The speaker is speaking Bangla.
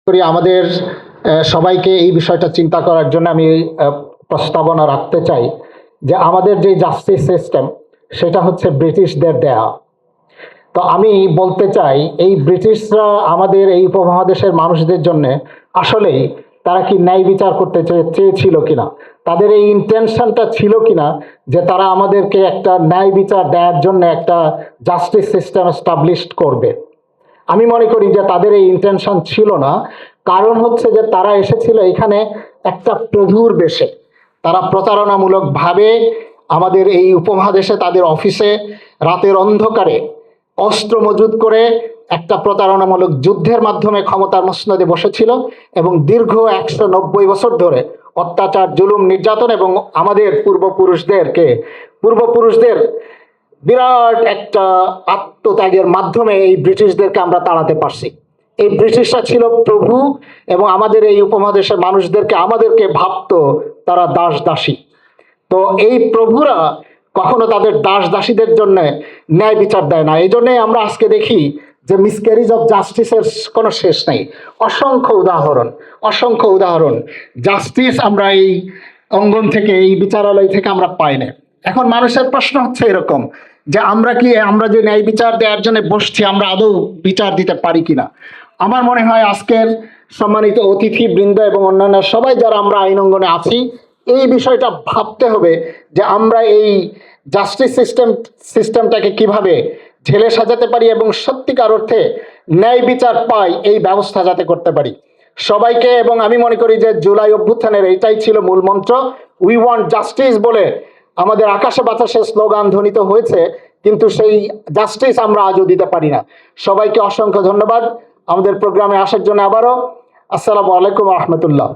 করি আমাদের সবাইকে এই বিষয়টা চিন্তা করার জন্য আমি প্রস্তাবনা রাখতে চাই যে আমাদের যে জাস্টিস সিস্টেম সেটা হচ্ছে ব্রিটিশদের দেয়া। তো আমি বলতে চাই এই ব্রিটিশরা আমাদের এই উপমহাদেশের মানুষদের জন্য আসলেই তারা কি ন্যায় বিচার করতে চেয়েছিল কিনা, তাদের এই ইন্টেনশনটা ছিল কিনা যে তারা আমাদেরকে একটা ন্যায় বিচার দেওয়ার জন্য একটা জাস্টিস সিস্টেম এস্টাবলিশ করবে। আমি মনে করি যে তাদের এই ইন্টেনশন ছিল না। কারণ হচ্ছে যে তারা এসেছিল এখানে একটা প্রভুর বেশে। তারা প্রতারণামূলকভাবে আমাদের এই উপমহাদেশে তাদের অফিসে রাতের অন্ধকারে অস্ত্র মজুত করে একটা প্রতারণামূলক যুদ্ধের মাধ্যমে ক্ষমতার মসনদে বসেছিল এবং দীর্ঘ 190 বছর ধরে অত্যাচার, জুলুম, নির্যাতন এবং আমাদের পূর্বপুরুষদের বিরাট একটা আত্মত্যাগের মাধ্যমে এই ব্রিটিশদেরকে আমরা তাড়াতে পারছি। এই ব্রিটিশরা ছিল প্রভু এবং আমাদের এই উপমহাদেশের মানুষদেরকে আমাদেরকে ভাবতো তারা দাস দাসী। তো এই প্রভুরা কখনো তাদের দাস দাসীদের জন্য ন্যায় বিচার দেয় না। এই জন্যই আমরা আজকে দেখি যে মিসক্যারেজ অফ জাস্টিসের কোনো শেষ নেই। অসংখ্য উদাহরণ জাস্টিস আমরা এই অঙ্গন থেকে, এই বিচারালয় থেকে আমরা পাই না। এখন মানুষের প্রশ্ন হচ্ছে এরকম যে আমরা যে ন্যায় বিচার দেওয়ার জন্য বসছি, আমরা আদৌ বিচার দিতে পারি কিনা। আমার মনে হয় আজকের সম্মানিত অতিথিবৃন্দ এবং অন্যান্য সবাই যারা আমরা আইন অঙ্গনে আছি, এই বিষয়টা ভাবতে হবে যে আমরা এই জাস্টিস সিস্টেমটাকে কিভাবে ঢেলে সাজাতে পারি এবং সত্যিকার অর্থে ন্যায় বিচার পাই এই ব্যবস্থা যাতে করতে পারি সবাইকে। এবং আমি মনে করি যে জুলাই অভ্যুত্থানের এইটাই ছিল মূল মন্ত্র, উই ওয়ান্ট জাস্টিস বলে আমাদের আকাশে বাতাসে স্লোগান ধ্বনিত হয়েছে, কিন্তু সেই জাস্টিস আমরা আজও দিতে পারি না। সবাইকে অসংখ্য ধন্যবাদ আমাদের প্রোগ্রামে আসার জন্য। আবারও আসসালামু আলাইকুম রহমতুল্লাহ।